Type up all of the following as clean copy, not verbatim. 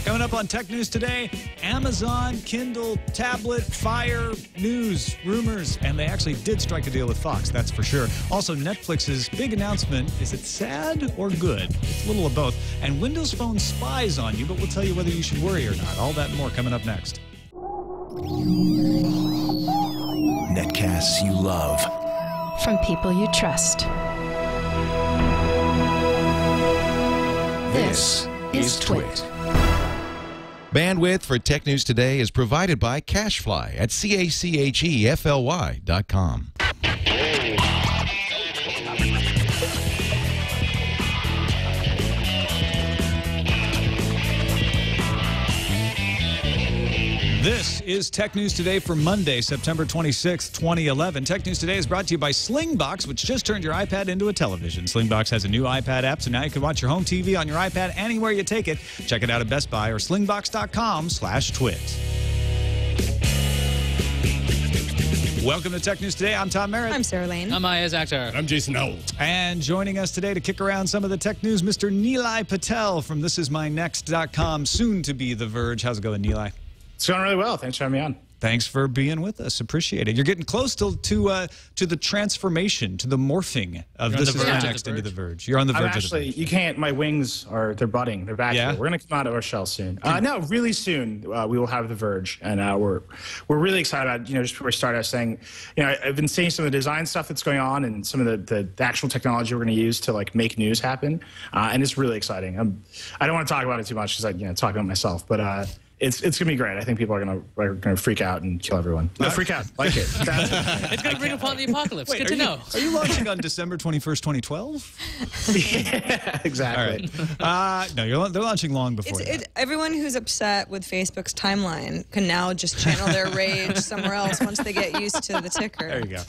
Coming up on Tech News today, Amazon, Kindle, tablet, Fire, news, rumors, and they actually did strike a deal with Fox, that's for sure. Also, Netflix's big announcement, is it sad or good? It's a little of both. And Windows Phone spies on you, but we'll tell you whether you should worry or not. All that and more coming up next. Netcasts you love. From people you trust. This is TWiT. Bandwidth for Tech News Today is provided by Cachefly at CACHEFLY.com. This is Tech News Today for Monday, September 26th, 2011. Tech News Today is brought to you by Slingbox, which just turned your iPad into a television. Slingbox has a new iPad app, so now you can watch your home TV on your iPad anywhere you take it. Check it out at Best Buy or slingbox.com/twit. Welcome to Tech News Today. I'm Tom Merritt. I'm Sarah Lane. I'm Iyaz, Akhtar. I'm Jason Howell. And joining us today to kick around some of the tech news, Mr. Nilay Patel from thisismynext.com, soon to be The Verge. How's it going, Nilay? It's going really well. Thanks for having me on. Thanks for being with us. Appreciate it. You're getting close to the transformation, to the morphing of This Is My Next into The Verge. You're on the verge of The Verge. You can't, my wings they're budding. They're back here. We're going to come out of our shell soon. No, really soon we will have The Verge. And we're really excited about, just before we start, I was saying, I've been seeing some of the design stuff that's going on and some of the actual technology we're going to use to make news happen. And it's really exciting. I don't want to talk about it too much because I talk about myself, but it's going to be great. I think people are going to freak out and kill everyone. No, freak out. Like it. It's going to bring upon the apocalypse. Good to know. Are you launching on December 21st, 2012? Yeah, exactly. All right. No, they're launching long before that. Everyone who's upset with Facebook's timeline can now just channel their rage somewhere else once they get used to the ticker. There you go.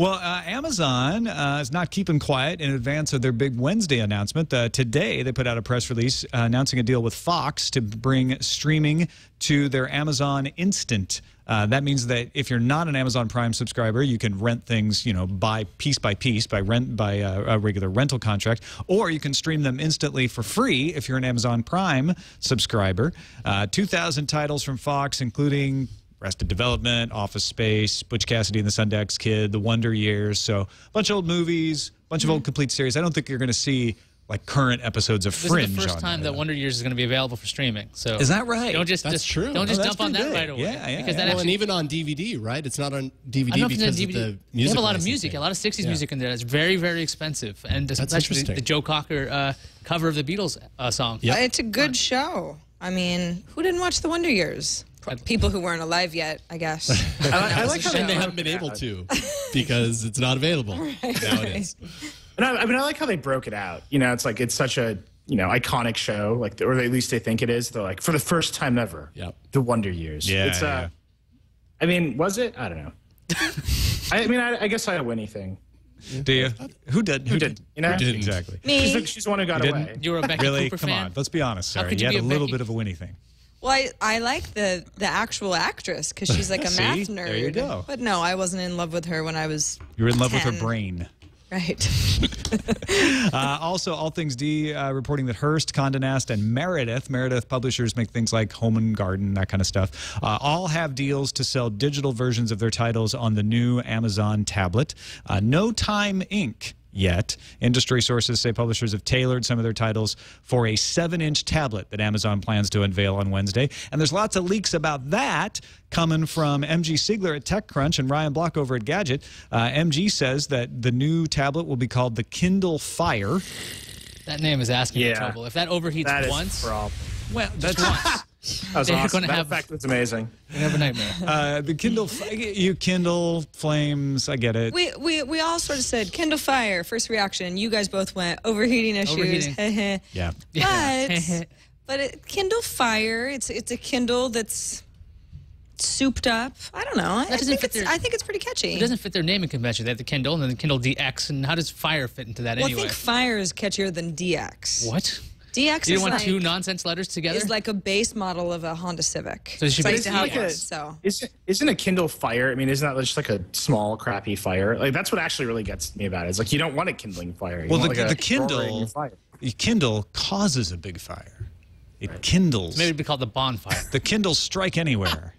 Well, Amazon is not keeping quiet in advance of their big Wednesday announcement. Today, they put out a press release announcing a deal with Fox to bring streaming to their Amazon Instant. That means that if you're not an Amazon Prime subscriber, you can rent things, by piece by a regular rental contract, or you can stream them instantly for free if you're an Amazon Prime subscriber. 2,000 titles from Fox, including Arrested Development, Office Space, Butch Cassidy and the Sundance Kid, The Wonder Years. So a bunch of old movies, a bunch of old complete series. I don't think you're going to see current episodes of Fringe. This is the first time that Wonder Years is going to be available for streaming. So is that right? Don't just true. Don't just jump on that right away. Yeah. Because and even on DVD, right? It's not on DVD because of the music. They have a lot of music, a lot of 60s music in there. That's very, very expensive. And that's especially interesting. the Joe Cocker cover of the Beatles song. Yep. It's a good show. I mean, who didn't watch The Wonder Years? People who weren't alive yet, I guess. I like how they haven't been able to because it's not available nowadays. And I like how they broke it out. It's such a iconic show, or at least they think it is. They're for the first time ever, The Wonder Years. Yeah. It's I mean, was it? I don't know. I guess I don't win anything. Do you? Who did? Who did? Who did exactly? Me. She's the one who got away. You were a Becky Really? Cooper Come fan? on. Let's be honest, Sarah. could You you had be a a little Becky- bit of a Winnie thing. Well, I like the actual actress because she's like a See? math nerd. There you go. But no, I wasn't in love with her when I was You were in love with 10. her brain. Right. Also, All Things D reporting that Hearst, Condé Nast, and Meredith publishers make things like Home and Garden, that kind of stuff, all have deals to sell digital versions of their titles on the new Amazon tablet. No Time Inc. yet. Industry sources say publishers have tailored some of their titles for a 7-inch tablet that Amazon plans to unveil on Wednesday. And there's lots of leaks about that coming from MG Siegler at TechCrunch and Ryan Block over at Gadget. MG says that the new tablet will be called the Kindle Fire. That name is asking for trouble. If that overheats once, Well, that's once. That was They're awesome. gonna That have- effect was amazing. you have a nightmare. the Kindle, Kindle Flames, I get it. We all sort of said Kindle Fire, first reaction. You guys both went overheating issues. Overheating. Yeah. But Kindle Fire, it's a Kindle that's souped up. I don't know. I think it's pretty catchy. It doesn't fit their naming convention. They have the Kindle and then the Kindle DX. And how does Fire fit into that anyway? I think Fire is catchier than DX. What? DX You is want like, two nonsense letters together? is like a base model of a Honda Civic. So it should it's be like DX. so. Isn't a Kindle Fire? I mean, isn't that just like a small, crappy fire? That's what actually really gets me about it. It's you don't want a kindling fire. You Well, want the a Kindle, roaring fire. Kindle causes a big fire. It kindles. Maybe it'd be called the bonfire. The Kindles strike anywhere.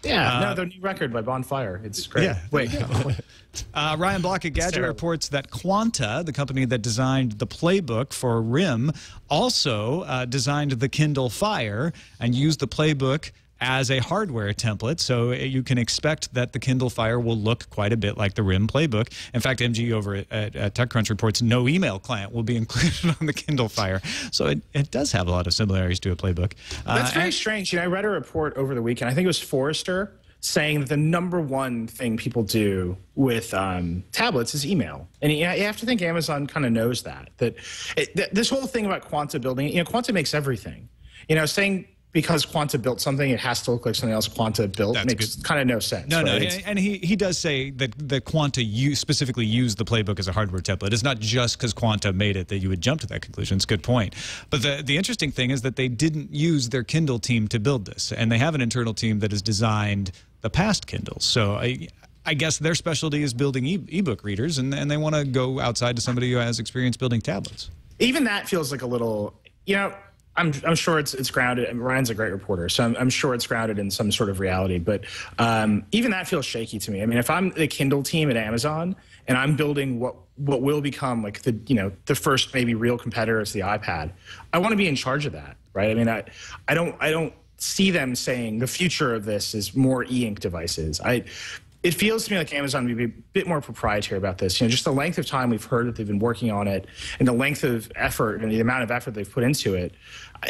Yeah, no, the new record by Bonfire. It's great. Yeah. Wait. Ryan Block at Gadget reports that Quanta, the company that designed the playbook for RIM, also designed the Kindle Fire and used the playbook as a hardware template, so you can expect that the Kindle Fire will look quite a bit like the RIM playbook. In fact, MG over at TechCrunch reports no email client will be included on the Kindle Fire. So it does have a lot of similarities to a playbook. That's very strange. You know, I read a report over the weekend, I think it was Forrester, saying that the #1 thing people do with tablets is email. And you have to think Amazon kind of knows that. This whole thing about Quanta building, you know, Quanta makes everything. You know, saying because Quanta built something, it has to look like something else Quanta built. That makes kind of no sense. No, right? no, and he does say that the Quanta specifically used the playbook as a hardware template. It's not just because Quanta made it that you would jump to that conclusion. It's a good point. But the interesting thing is that they didn't use their Kindle team to build this, and they have an internal team that has designed the past Kindles. So I guess their specialty is building ebook readers, and they want to go outside to somebody who has experience building tablets. Even that feels like a little, you know, I'm sure it's grounded. I mean, Ryan's a great reporter, so I'm sure it's grounded in some sort of reality. But even that feels shaky to me. I mean, if I'm the Kindle team at Amazon and I'm building what will become like the first maybe real competitor to the iPad, I want to be in charge of that, right? I mean, I don't see them saying the future of this is more e-ink devices. It feels to me like Amazon would be a bit more proprietary about this. You know, just the length of time we've heard that they've been working on it and the length of effort and the amount of effort they've put into it,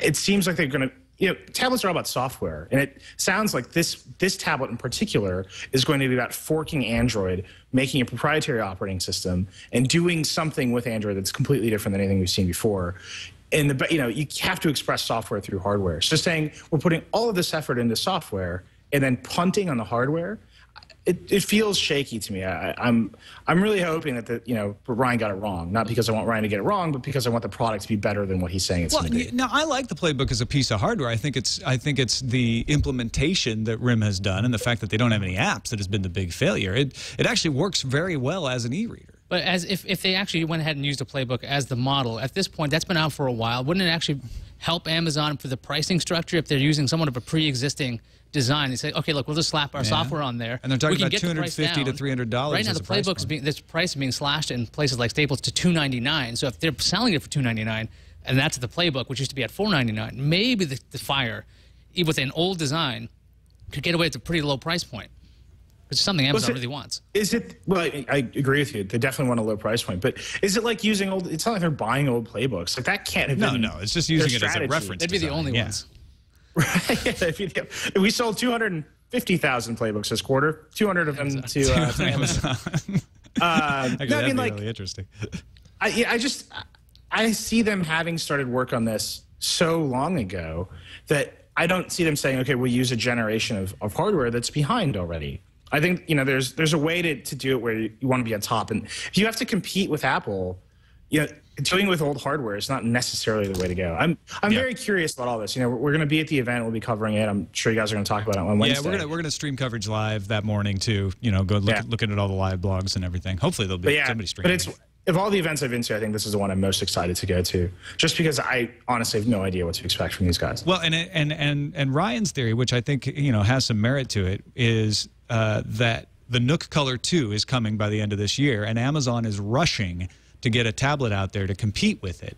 it seems like they're going to, you know, tablets are all about software. And it sounds like this tablet in particular is going to be about forking Android, making a proprietary operating system, and doing something with Android that's completely different than anything we've seen before. And, you know, you have to express software through hardware. So saying we're putting all of this effort into software and then punting on the hardware, it feels shaky to me. I'm really hoping that Ryan got it wrong, not because I want Ryan to get it wrong, but because I want the product to be better than what he's saying it's going to be. Now I like the playbook as a piece of hardware. I think it's the implementation that RIM has done and the fact that they don't have any apps that has been the big failure. It actually works very well as an e-reader. But as if they actually went ahead and used a playbook as the model, at this point, that's been out for a while. Wouldn't it actually help Amazon for the pricing structure if they're using somewhat of a pre-existing design? They say, okay, look, we'll just slap our software on there. And they're talking about $250 to $300. Right now, the playbook's this price is being slashed in places like Staples to $299. So if they're selling it for $299, and that's the playbook, which used to be at $499, maybe the Fire, even with an old design, could get away at a pretty low price point. Which is something Amazon really wants. Is it? Well, I agree with you. They definitely want a low price point. But is it like using old? It's not like they're buying old playbooks. Like that can't have been. No. It's just using it as a reference. They'd be the only ones. Right. We sold 250,000 playbooks this quarter. 200 of them to Amazon. Actually, that'd be really interesting. I see them having started work on this so long ago that I don't see them saying, okay, we'll use a generation of hardware that's behind already. I think there's a way to do it where you want to be on top, and if you have to compete with Apple, doing it with old hardware is not necessarily the way to go. I'm very curious about all this. We're going to be at the event. We'll be covering it. I'm sure you guys are going to talk about it on Wednesday. Yeah, we're going to stream coverage live that morning too. Go looking at all the live blogs and everything. Hopefully there'll be somebody streaming. But of all the events I've been to, I think this is the one I'm most excited to go to, just because I honestly have no idea what to expect from these guys. Well, and Ryan's theory, which I think has some merit to it, is that the Nook Color 2 is coming by the end of this year, and Amazon is rushing to get a tablet out there to compete with it.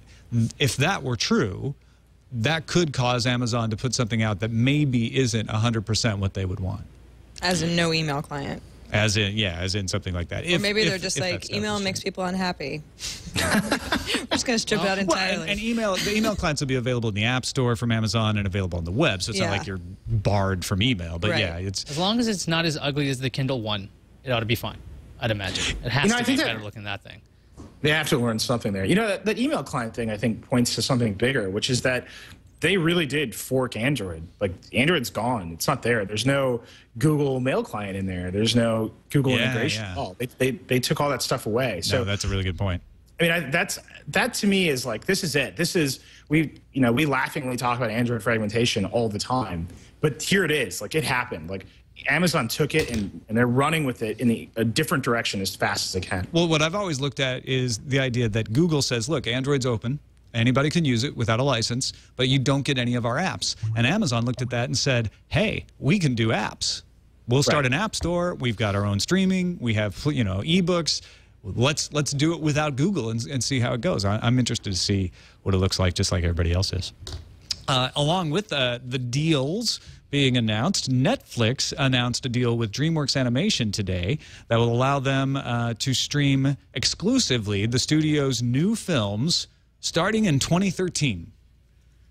If that were true, that could cause Amazon to put something out that maybe isn't 100% what they would want. As in no email client. As in something like that. Or maybe they're just like, email makes people unhappy. We're just going to strip it out entirely. And the email clients will be available in the App Store from Amazon and available on the web, so it's not like you're barred from email. But it's... As long as it's not as ugly as the Kindle One, it ought to be fine, I'd imagine. It has to be better looking than that thing. They have to learn something there. That email client thing, I think, points to something bigger, which is that they really did fork Android. Like, Android's gone. It's not there. There's no Google Mail client in there. There's no Google integration at all. They took all that stuff away. So that's a really good point. I mean, that to me is like, this is it. This is, we laughingly talk about Android fragmentation all the time, but here it is. Like, it happened. Like, Amazon took it and they're running with it in a different direction as fast as they can. Well, what I've always looked at is the idea that Google says, look, Android's open. Anybody can use it without a license, but you don't get any of our apps. And Amazon looked at that and said, hey, we can do apps. We'll start an app store. We've got our own streaming. We have, you know, ebooks. Let's do it without Google and see how it goes. I'm interested to see what it looks like, just like everybody else is. Along with the deals being announced, Netflix announced a deal with Dreamworks Animation today that will allow them to stream exclusively the studio's new films starting in 2013.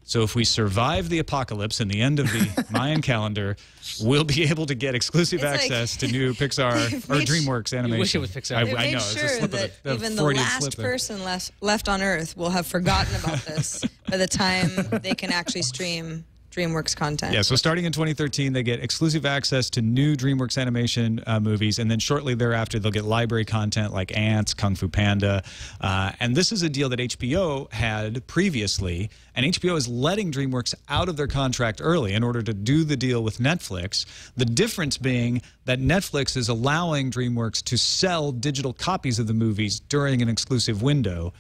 So if we survive the apocalypse and the end of the Mayan calendar, we'll be able to get exclusive access to new Pixar or Dreamworks animation. You wish it was Pixar. I know. Sure that even the last person left on Earth will have forgotten about this by the time they can actually stream Dreamworks content. Yeah, so starting in 2013, they get exclusive access to new Dreamworks animation movies, and then shortly thereafter, they'll get library content like Ants, Kung Fu Panda, and this is a deal that HBO had previously, and HBO is letting Dreamworks out of their contract early in order to do the deal with Netflix. The difference being that Netflix is allowing Dreamworks to sell digital copies of the movies during an exclusive window,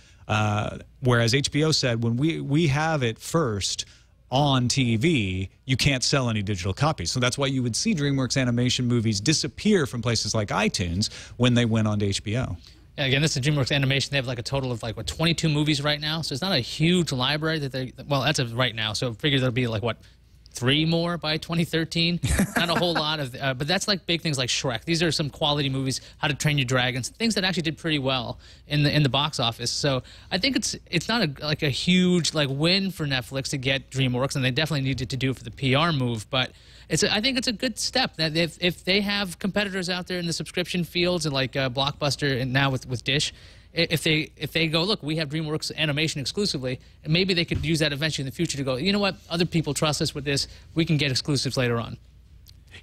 whereas HBO said when we have it first on TV, you can't sell any digital copies. So that's why you would see Dreamworks animation movies disappear from places like iTunes when they went onto HBO. Yeah, again, this is Dreamworks Animation. They have like a total of like, what, 22 movies right now? So it's not a huge library that they, well, that's right now. So figure there'll be like, what, 3 more by 2013. Not a whole lot of, but that's like big things like Shrek. These are some quality movies, How to Train Your Dragons, things that actually did pretty well in the box office. So I think it's not like a huge like win for Netflix to get DreamWorks, and they definitely needed to do it for the PR move. But I think it's a good step that if they have competitors out there in the subscription fields and like Blockbuster and now with Dish. If they go, look, we have DreamWorks animation exclusively, and maybe they could use that eventually in the future to go, you know what, other people trust us with this, we can get exclusives later on.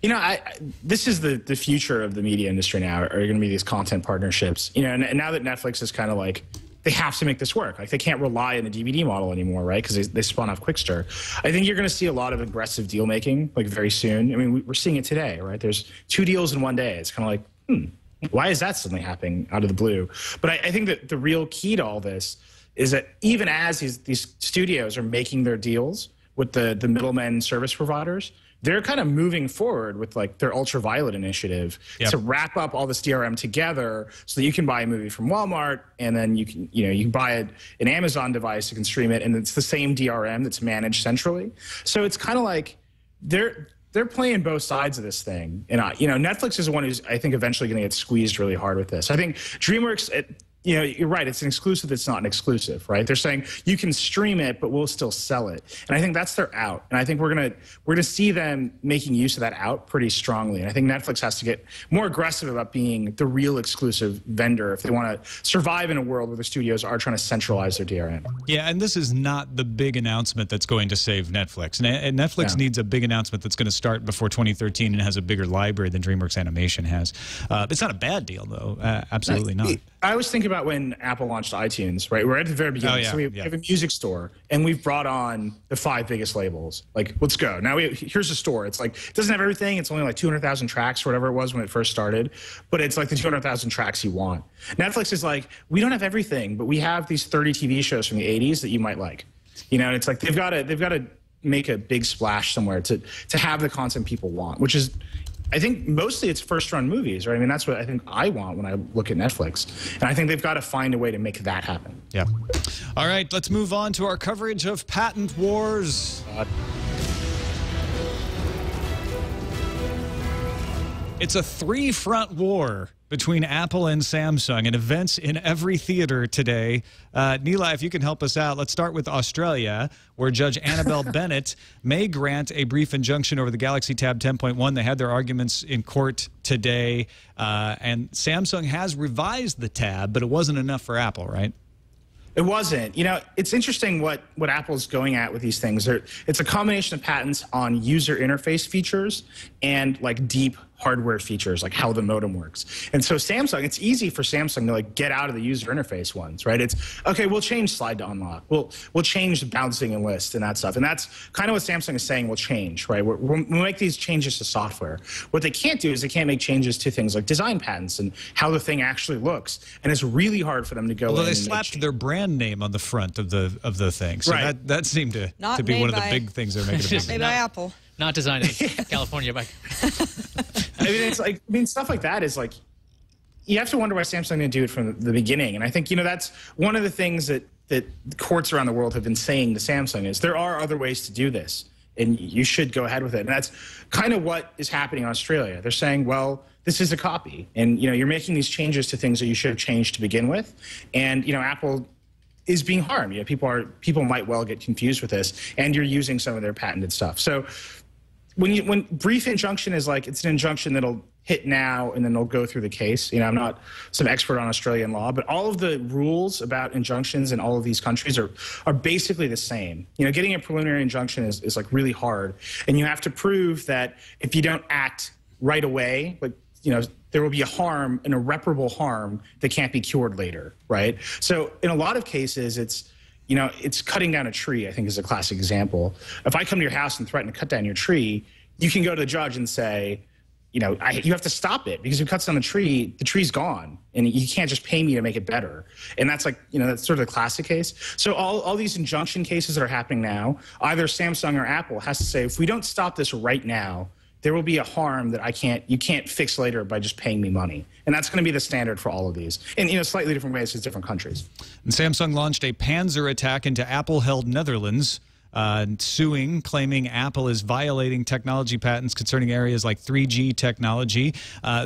You know, this is the future of the media industry now, are going to be these content partnerships. You know, and now that Netflix is kind of like, they have to make this work. Like, they can't rely on the DVD model anymore, right? Because they spun off Quickster. I think you're going to see a lot of aggressive deal making, like, very soon. I mean, we're seeing it today, right? There's 2 deals in one day. It's kind of like, why is that suddenly happening out of the blue? But I think that the real key to all this is that even as these studios are making their deals with the middlemen service providers, they're kind of moving forward with like their ultraviolet initiative to wrap up all this DRM together so that you can buy a movie from Walmart and then you can buy an Amazon device, you can stream it, and it's the same DRM that's managed centrally. So it's kind of like they're playing both sides of this thing. And, you know, Netflix is the one who's, I think, eventually going to get squeezed really hard with this. I think DreamWorks, you know, you're right. It's an exclusive that's not an exclusive, right? They're saying you can stream it, but we'll still sell it. And I think that's their out. And I think we're gonna see them making use of that out pretty strongly. And I think Netflix has to get more aggressive about being the real exclusive vendor if they want to survive in a world where the studios are trying to centralize their DRM. Yeah, and this is not the big announcement that's going to save Netflix. And Netflix needs a big announcement that's going to start before 2013 and has a bigger library than DreamWorks Animation has. It's not a bad deal, though. Absolutely not. I always think about when Apple launched iTunes, right? We're at the very beginning. So we have a music store, and we've brought on the 5 biggest labels. Like, let's go. Now, here's a store. It's like, it doesn't have everything. It's only like 200,000 tracks or whatever it was when it first started. But it's like the 200,000 tracks you want. Netflix is like, we don't have everything, but we have these 30 TV shows from the 80s that you might like. You know, and it's like they've got to make a big splash somewhere to have the content people want, which is, I think mostly it's first-run movies, right? I mean, that's what I think I want when I look at Netflix. And I think they've got to find a way to make that happen. Yeah. All right, let's move on to our coverage of patent wars. It's a 3-front war between Apple and Samsung and events in every theater today. Nilay, if you can help us out, let's start with Australia, where Judge Annabelle Bennett may grant a brief injunction over the Galaxy Tab 10.1. They had their arguments in court today, and Samsung has revised the Tab, but it wasn't enough for Apple, right? It wasn't. You know, it's interesting what Apple's going at with these things. It's a combination of patents on user interface features and like deep hardware features, like how the modem works. And so Samsung, it's easy for Samsung to like get out of the user interface ones, right? It's, okay, we'll change slide to unlock. We'll change the bouncing and list and that stuff. And that's kind of what Samsung is saying will change, right? We'll make these changes to software. What they can't do is they can't make changes to things like design patents and how the thing actually looks. And it's really hard for them to go Although in they and slapped their brand name on the front of the thing. So Right. that seemed to be one of the big things they're making. Made by Apple. Not designed in California by. I mean, it's like, I mean, stuff like that is like, you have to wonder why Samsung didn't do it from the beginning. And I think, that's one of the things that courts around the world have been saying to Samsung is there are other ways to do this, and you should go ahead with it. And that's kind of what is happening in Australia. They're saying, well, this is a copy, and you're making these changes to things that you should have changed to begin with, and Apple is being harmed. People might well get confused with this, and you're using some of their patented stuff. So when brief injunction is like, it's an injunction that'll hit now and then they'll go through the case. I'm not some expert on Australian law, but all of the rules about injunctions in all of these countries are basically the same. Getting a preliminary injunction is like really hard, and you have to prove that if you don't act right away, like there will be an irreparable harm that can't be cured later, right? So in a lot of cases, it's cutting down a tree, I think, is a classic example. If I come to your house and threaten to cut down your tree, you can go to the judge and say, you have to stop it, because if it cuts down the tree's gone, and you can't just pay me to make it better. And that's like, that's sort of the classic case. So all these injunction cases that are happening now, either Samsung or Apple has to say, if we don't stop this right now, there will be a harm that you can't fix later by just paying me money. And that's going to be the standard for all of these. And, slightly different ways in different countries. And Samsung launched a panzer attack into Apple-held Netherlands, suing, claiming Apple is violating technology patents concerning areas like 3G technology.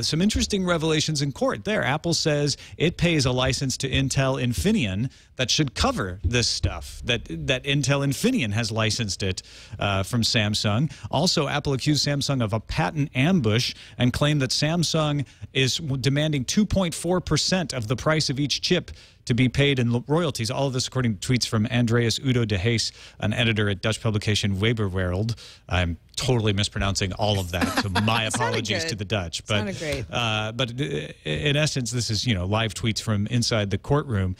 Some interesting revelations in court there. Apple says it pays a license to Intel Infineon that should cover this stuff, that Intel Infineon has licensed it from Samsung. Also, Apple accused Samsung of a patent ambush and claimed that Samsung is demanding 2.4% of the price of each chip to be paid in royalties. All of this according to tweets from Andreas Udo de Hees, an editor at Dutch publication Weberwereld. I'm totally mispronouncing all of that, so my apologies to the Dutch. But, great. But in essence, this is live tweets from inside the courtroom.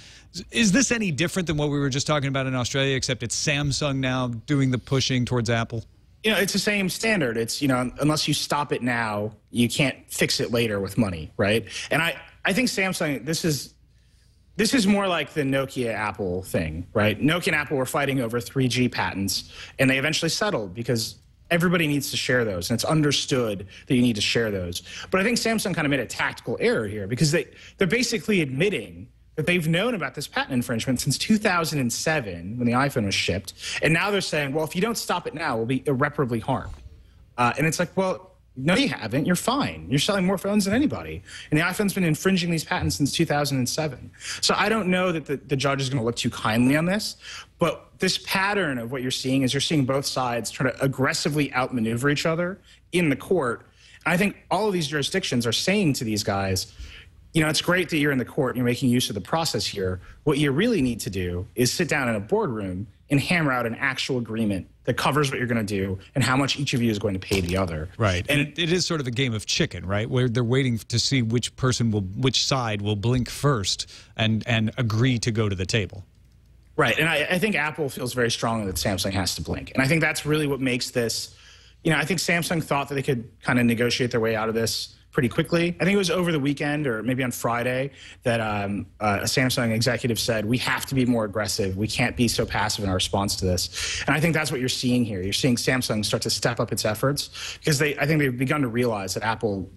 Is this any different than what we were just talking about in Australia, except it's Samsung now doing the pushing towards Apple? It's the same standard. It's, unless you stop it now, you can't fix it later with money, right? And I think Samsung, this is more like the Nokia Apple thing, right? Nokia and Apple were fighting over 3G patents, and they eventually settled because everybody needs to share those, and it's understood that you need to share those. But I think Samsung kind of made a tactical error here, because they're basically admitting that they've known about this patent infringement since 2007 when the iPhone was shipped, and now they're saying, well, if you don't stop it now, we'll be irreparably harmed. And it's like, well, no, you haven't. You're fine. You're selling more phones than anybody. And the iPhone's been infringing these patents since 2007. So I don't know that the judge is going to look too kindly on this. But this pattern of what you're seeing is you're seeing both sides try to aggressively outmaneuver each other in the court. And I think all of these jurisdictions are saying to these guys, it's great that you're in the court and you're making use of the process here. What you really need to do is sit down in a boardroom and hammer out an actual agreement that covers what you're going to do and how much each of you is going to pay the other. Right. And it is sort of a game of chicken, right? Where they're waiting to see which side will blink first and agree to go to the table. Right. And I think Apple feels very strongly that Samsung has to blink. And I think that's really what makes this, I think Samsung thought that they could kind of negotiate their way out of this pretty quickly. I think it was over the weekend or maybe on Friday that a Samsung executive said, we have to be more aggressive. We can't be so passive in our response to this. And I think that's what you're seeing here. You're seeing Samsung start to step up its efforts because I think they've begun to realize that Apple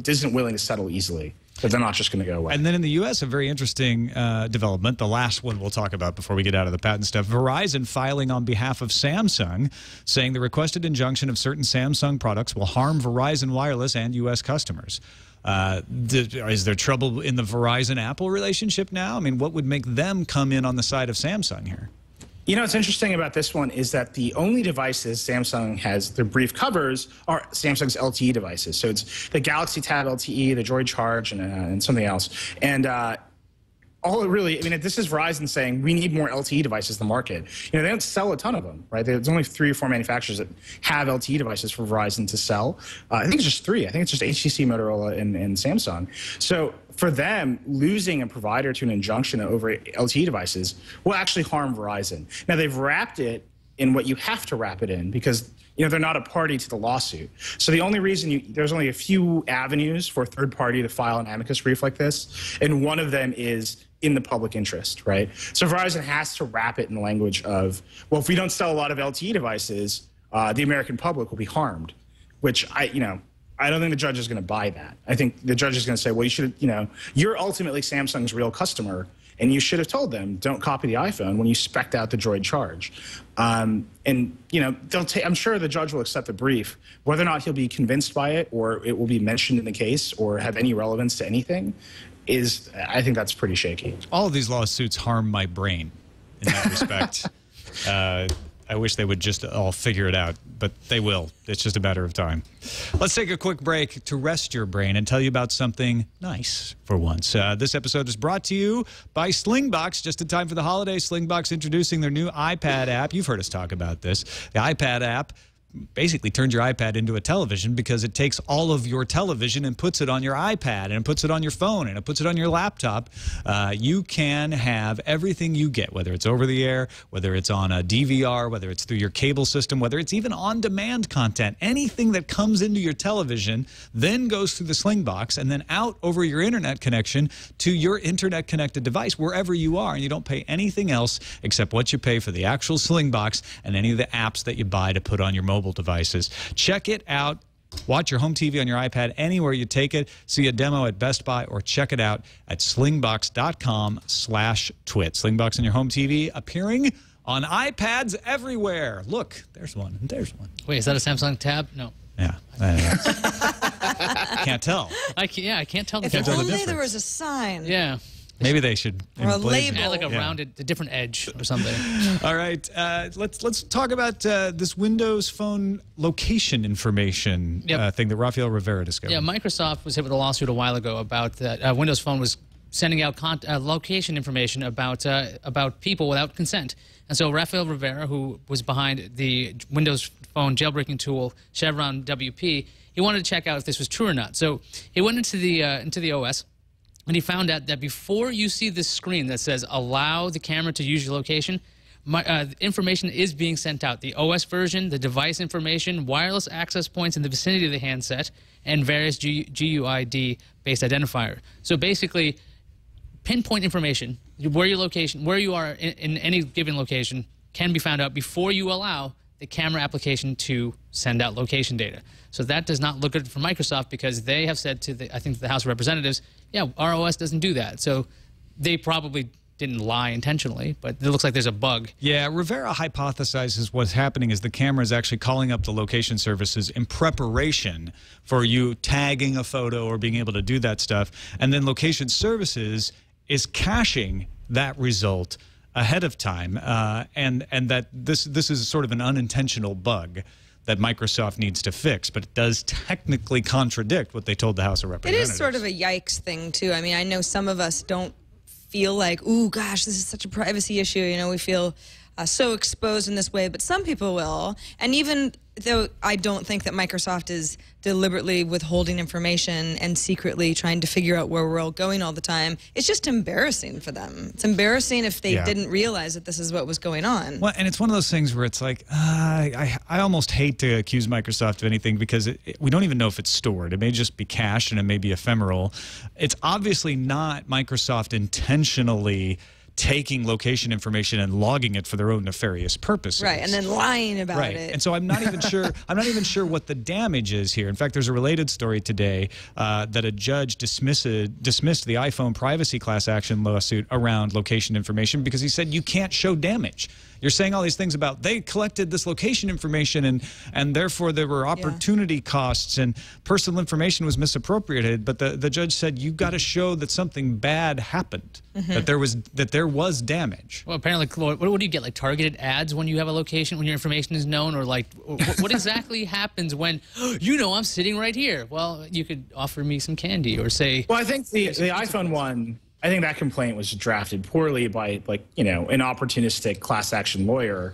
isn't willing to settle easily. But they're not just going to go away. And then in the U.S., a very interesting development, the last one we'll talk about before we get out of the patent stuff, Verizon filing on behalf of Samsung, saying the requested injunction of certain Samsung products will harm Verizon Wireless and U.S. customers. Is there trouble in the Verizon-Apple relationship now? I mean, what would make them come in on the side of Samsung here? What's interesting about this one is that the only devices Samsung has, their brief covers, are Samsung's LTE devices. So it's the Galaxy Tab LTE, the Droid Charge, and something else. And all it really, I mean, this is Verizon saying we need more LTE devices in the market. You know, they don't sell a ton of them, right? There's only 3 or 4 manufacturers that have LTE devices for Verizon to sell. I think it's just 3. I think it's just HTC, Motorola, and Samsung. So for them, losing a provider to an injunction over LTE devices will actually harm Verizon. Now, they've wrapped it in what you have to wrap it in because, you know, they're not a party to the lawsuit. So the only reason there's only a few avenues for a third party to file an amicus brief like this, and one of them is in the public interest, right? So Verizon has to wrap it in the language of, well, if we don't sell a lot of LTE devices, the American public will be harmed, which I don't think the judge is going to buy that. I think the judge is going to say, well, you should, you know, you're ultimately Samsung's real customer, and you should have told them, don't copy the iPhone when you spec'd out the Droid charge. And, you know, I'm sure the judge will accept the brief. Whether or not he'll be convinced by it or it will be mentioned in the case or have any relevance to anything I think that's pretty shaky. All of these lawsuits harm my brain in that respect. I wish they would just all figure it out, but they will. It's just a matter of time. Let's take a quick break to rest your brain and tell you about something nice for once. This episode is brought to you by Slingbox. Just in time for the holidays, Slingbox introducing their new iPad app. You've heard us talk about this. The iPad app basically turns your iPad into a television because it takes all of your television and puts it on your iPad and it puts it on your phone and it puts it on your laptop. You can have everything you get, whether it's over the air, whether it's on a DVR, whether it's through your cable system, whether it's even on-demand content. Anything that comes into your television then goes through the Slingbox and then out over your internet connection to your internet-connected device wherever you are, and you don't pay anything else except what you pay for the actual Slingbox and any of the apps that you buy to put on your mobile devices. Check it out. Watch your home TV on your iPad anywhere you take it. See a demo at Best Buy or check it out at slingbox.com/twit. Slingbox on your home TV appearing on iPads everywhere. Look, there's one. There's one. Wait, is that a Samsung Tab? No. Yeah. Can't tell. I can't tell the If difference. only there was a sign. Yeah. Maybe they should. Or a label. Add like a rounded, a different edge or something. All right, let's talk about this Windows Phone location information thing that Rafael Rivera discovered. Yeah, Microsoft was hit with a lawsuit a while ago about that Windows Phone was sending out location information about people without consent. And so Rafael Rivera, who was behind the Windows Phone jailbreaking tool Chevron WP, he wanted to check out if this was true or not. So he went into the OS. And he found out that before you see this screen that says allow the camera to use your location, information is being sent out. The OS version, the device information, wireless access points in the vicinity of the handset, and various GUID-based identifier. So basically, pinpoint information, where your location, where you are in any given location, can be found out before you allow the camera application to send out location data. So that does not look good for Microsoft because they have said to the House of Representatives, yeah, our OS doesn't do that. So they probably didn't lie intentionally, but it looks like there's a bug. Yeah, Rivera hypothesizes what's happening is the camera is actually calling up the location services in preparation for you tagging a photo or being able to do that stuff. And then location services is caching that result ahead of time, and that this is sort of an unintentional bug that Microsoft needs to fix, but it does technically contradict what they told the House of Representatives. It is sort of a yikes thing, too. I mean, I know some of us don't feel like, ooh, gosh, this is such a privacy issue. You know, we feel so exposed in this way, but some people will. And even though I don't think that Microsoft is deliberately withholding information and secretly trying to figure out where we're all going all the time, it's just embarrassing for them. It's embarrassing if they didn't realize that this is what was going on. Well, and it's one of those things where it's like, I almost hate to accuse Microsoft of anything because we don't even know if it's stored. It may just be cached and it may be ephemeral. It's obviously not Microsoft intentionally taking location information and logging it for their own nefarious purposes. Right, and then lying about it. And so I'm not even sure. I'm not even sure what the damage is here. In fact, there's a related story today that a judge dismissed the iPhone privacy class action lawsuit around location information because he said you can't show damage. You're saying all these things about they collected this location information and therefore there were opportunity costs and personal information was misappropriated. But the judge said you've got to show that something bad happened, that there was damage. Well, apparently, what do you get? Like targeted ads when you have a location, when your information is known, or like what exactly happens when I'm sitting right here? Well, you could offer me some candy or say. Well, I think the iPhone one. I think that complaint was drafted poorly by, like, you know, an opportunistic class action lawyer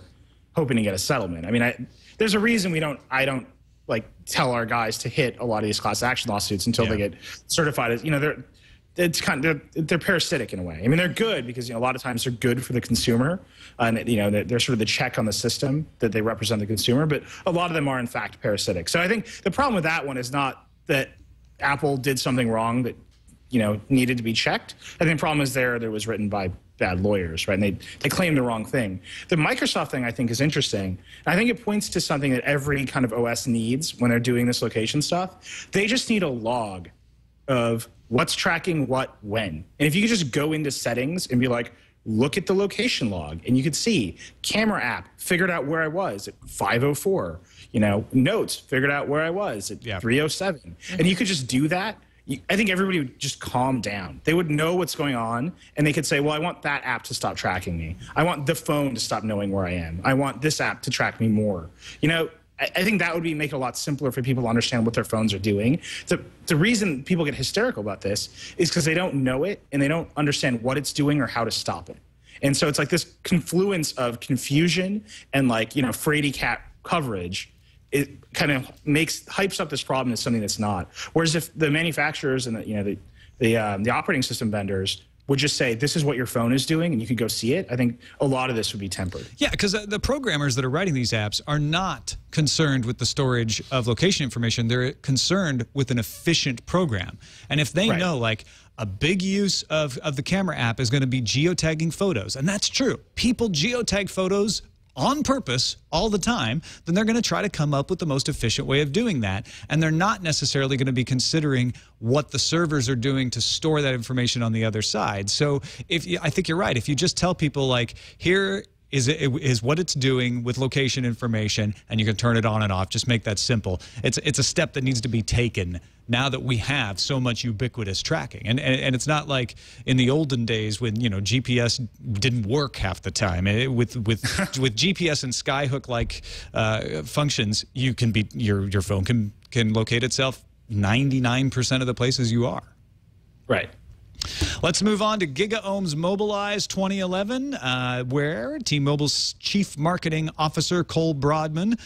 hoping to get a settlement. I mean, there's a reason I don't like tell our guys to hit a lot of these class action lawsuits until they get certified as, you know, they're parasitic in a way. I mean, they're good because, you know, a lot of times they're good for the consumer, and, you know, they're sort of the check on the system that they represent the consumer, but a lot of them are in fact parasitic. So I think the problem with that one is not that Apple did something wrong that, you know, needed to be checked. I think the problem is there was written by bad lawyers, right? And they claim the wrong thing. The Microsoft thing I think is interesting. I think it points to something that every kind of OS needs when they're doing this location stuff. They just need a log of what's tracking what when. And if you could just go into settings and be like, look at the location log, and you could see camera app figured out where I was at 5:04. You know, notes figured out where I was at 3:07. And you could just do that. I think everybody would just calm down. They would know what's going on, and they could say, well, I want that app to stop tracking me. I want the phone to stop knowing where I am. I want this app to track me more. You know, I think that would make it a lot simpler for people to understand what their phones are doing. The reason people get hysterical about this is because they don't know it, and they don't understand what it's doing or how to stop it. And so it's like this confluence of confusion and, like, you know, fraidy cat coverage. It kind of hypes up this problem as something that's not. Whereas if the manufacturers and the operating system vendors would just say, this is what your phone is doing, and you could go see it, I think a lot of this would be tempered. Yeah, because the programmers that are writing these apps are not concerned with the storage of location information. They're concerned with an efficient program. And if they know, like, a big use of the camera app is going to be geotagging photos, and that's true. People geotag photos on purpose all the time, then they're going to try to come up with the most efficient way of doing that. And they're not necessarily going to be considering what the servers are doing to store that information on the other side. So I think you're right. If you just tell people, like, here is what it's doing with location information, and you can turn it on and off, just make that simple. It's a step that needs to be taken now that we have so much ubiquitous tracking. And it's not like in the olden days when, you know, GPS didn't work half the time. With GPS and skyhook-like functions, you can be your phone can locate itself 99% of the places you are. Right. Let's move on to GigaOm's Mobilize 2011, where T-Mobile's Chief Marketing Officer Cole Broadman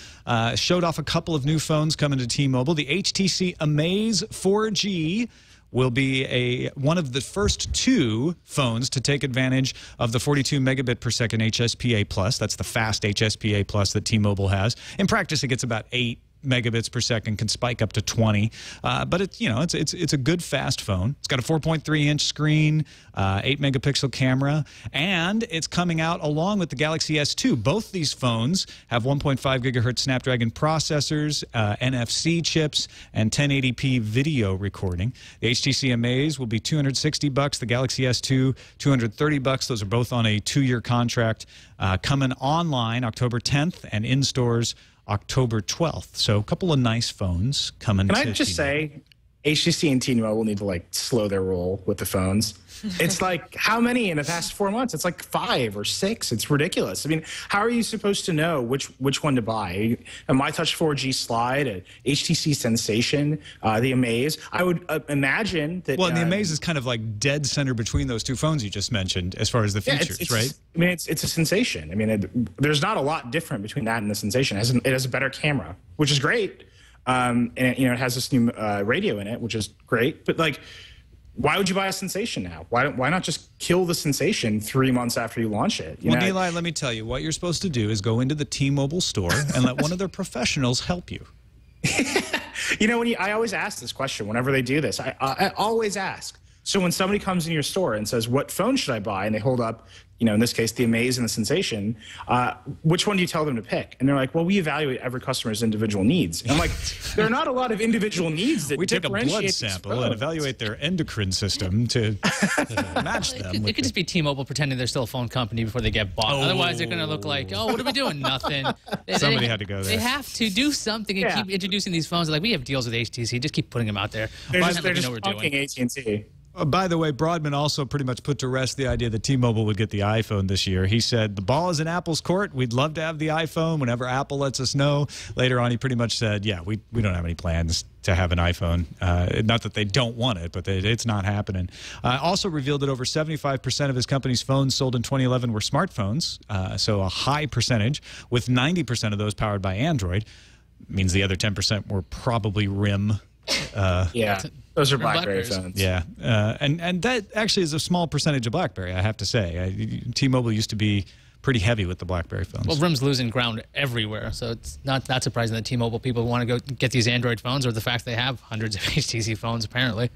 showed off a couple of new phones coming to T-Mobile. The HTC Amaze 4G will be one of the first two phones to take advantage of the 42 megabit per second HSPA plus. That's the fast HSPA plus that T-Mobile has. In practice, it gets about 8 megabits per second, can spike up to 20, but it's, you know, it's a good fast phone. It's got a 4.3-inch screen, 8 megapixel camera, and it's coming out along with the Galaxy S2. Both these phones have 1.5 gigahertz Snapdragon processors, NFC chips, and 1080p video recording. The HTC Amaze will be $260. The Galaxy S2 $230. Those are both on a 2-year contract, coming online October 10th and in stores October 12th. So a couple of nice phones coming. Can I just say, HTC and T-Mobile need to, like, slow their roll with the phones. It's like, how many in the past 4 months? It's like 5 or 6. It's ridiculous. I mean, how are you supposed to know which one to buy? A MyTouch 4G Slide, a HTC Sensation, the Amaze. I would imagine that. Well, and the Amaze is kind of like dead center between those two phones you just mentioned as far as the features, right? I mean, it's a Sensation. I mean, there's not a lot different between that and the Sensation. It has a better camera, which is great. And it has this new radio in it, which is great. But, like, why would you buy a Sensation now? Why not just kill the Sensation 3 months after you launch it? Well, Nilay, let me tell you, what you're supposed to do is go into the T-Mobile store and let one of their professionals help you. You know, I always ask this question whenever they do this. I always ask. So when somebody comes in your store and says, what phone should I buy? And they hold up, you know, in this case, the Amaze and the Sensation, which one do you tell them to pick? And they're like, well, we evaluate every customer's individual needs. And I'm like, there are not a lot of individual needs that we take a blood sample and evaluate their endocrine system to match them. It could just be T-Mobile pretending they're still a phone company before they get bought. Otherwise, they're going to look like, oh, what are we doing? Nothing. Somebody had to go there. They have to do something and keep introducing these phones. They're like, we have deals with HTC. Just keep putting them out there. They're just punking AT&T. By the way, Broadman also pretty much put to rest the idea that T-Mobile would get the iPhone this year. He said, the ball is in Apple's court. We'd love to have the iPhone whenever Apple lets us know. Later on, he pretty much said, yeah, we don't have any plans to have an iPhone. Not that they don't want it, but it's not happening. Also revealed that over 75% of his company's phones sold in 2011 were smartphones, so a high percentage, with 90% of those powered by Android. Means the other 10% were probably RIM. Yeah, those are BlackBerry phones. Yeah, and that actually is a small percentage of BlackBerry, I have to say. T-Mobile used to be pretty heavy with the BlackBerry phones. Well, RIM's losing ground everywhere, so it's not that surprising that T-Mobile people want to go get these Android phones, or the fact they have hundreds of HTC phones, apparently.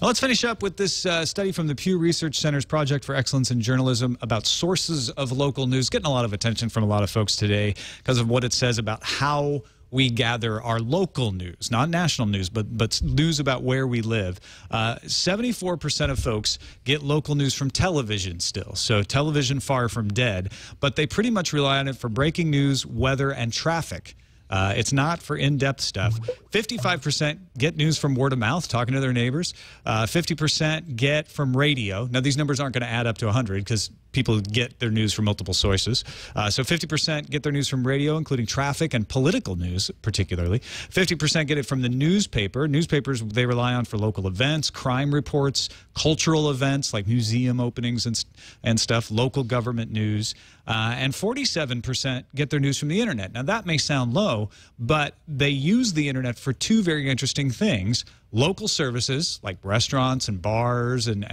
Well, let's finish up with this study from the Pew Research Center's Project for Excellence in Journalism about sources of local news. Getting a lot of attention from a lot of folks today because of what it says about how we gather our local news, not national news, but news about where we live. 74% of folks get local news from television still, so television far from dead, but they pretty much rely on it for breaking news, weather, and traffic. It's not for in-depth stuff. 55% get news from word of mouth, talking to their neighbors. 50% get from radio. Now, these numbers aren't going to add up to 100 because people get their news from multiple sources. So 50% get their news from radio, including traffic and political news, particularly. 50% get it from the newspaper. Newspapers they rely on for local events, crime reports, cultural events like museum openings and stuff, local government news. And 47% get their news from the internet. Now, that may sound low, but they use the internet for two very interesting things. Local services like restaurants and bars and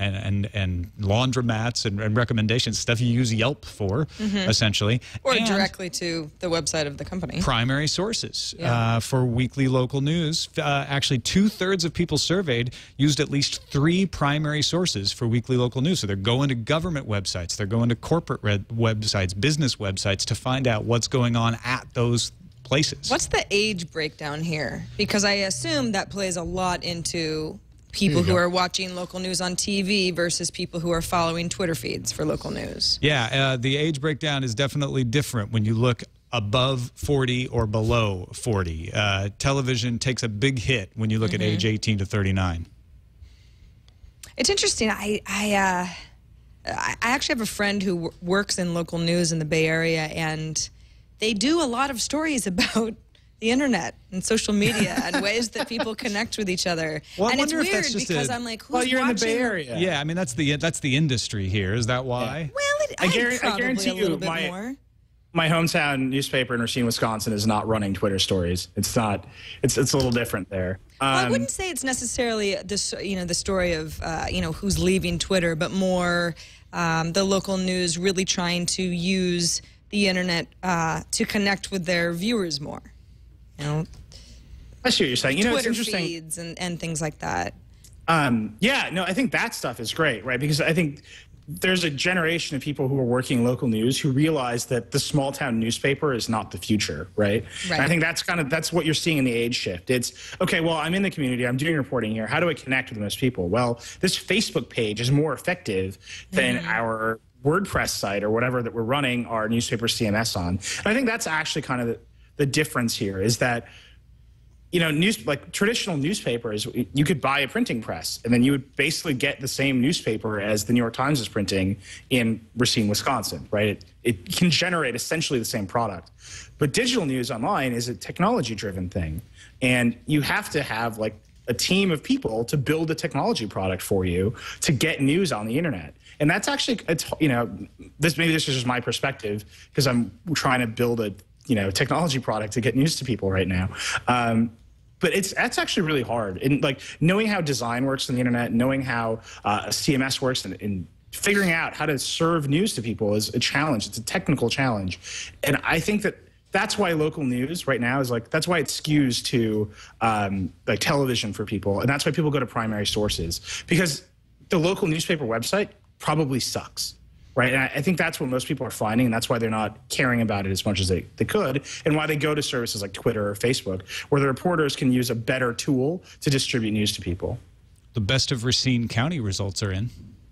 laundromats and recommendations, stuff you use Yelp for, essentially. Or and directly to the website of the company. Primary sources for weekly local news. Actually, 2/3 of people surveyed used at least 3 primary sources for weekly local news. So they're going to government websites, they're going to corporate websites, business websites to find out what's going on at those places. What's the age breakdown here? Because I assume that plays a lot into people who are watching local news on TV versus people who are following Twitter feeds for local news. Yeah, the age breakdown is definitely different when you look above 40 or below 40. Television takes a big hit when you look at age 18 to 39. It's interesting. I actually have a friend who works in local news in the Bay Area, and they do a lot of stories about the internet and social media and ways that people connect with each other. Well, and I it's wonder if weird that's just because I'm like, who's Well, you're watching? in the Bay Area. Yeah, I mean that's the industry here. Is that why? Well, I guarantee you, my hometown newspaper in Racine, Wisconsin, is not running Twitter stories. It's not. It's a little different there. Well, I wouldn't say it's necessarily this, the story of who's leaving Twitter, but more the local news really trying to use the internet to connect with their viewers more. I see what you're saying. Twitter it's interesting. feeds and things like that. Yeah, no, I think that stuff is great, right? Because I think there's a generation of people who are working local news who realize that the small town newspaper is not the future, right? And I think that's what you're seeing in the age shift. It's, okay, well, I'm in the community, I'm doing reporting here. How do I connect with most people? Well, this Facebook page is more effective than our WordPress site or whatever that we're running our newspaper CMS on. And I think that's actually kind of the difference here is that, like traditional newspapers, you could buy a printing press and then you would basically get the same newspaper as the New York Times is printing in Racine, Wisconsin, right? It can generate essentially the same product. But digital news online is a technology-driven thing. And you have to have like a team of people to build a technology product for you to get news on the internet. And that's actually, maybe this is just my perspective because I'm trying to build a technology product to get news to people right now. But that's actually really hard. And like knowing how design works on the internet, knowing how a CMS works, and figuring out how to serve news to people is a challenge. It's a technical challenge. And I think that's why local news right now is that's why it skews to like television for people. And that's why people go to primary sources, because the local newspaper website probably sucks. Right, and I think that's what most people are finding, and that's why they're not caring about it as much as they could, and why they go to services like Twitter or Facebook, where the reporters can use a better tool to distribute news to people. The best of Racine County results are in.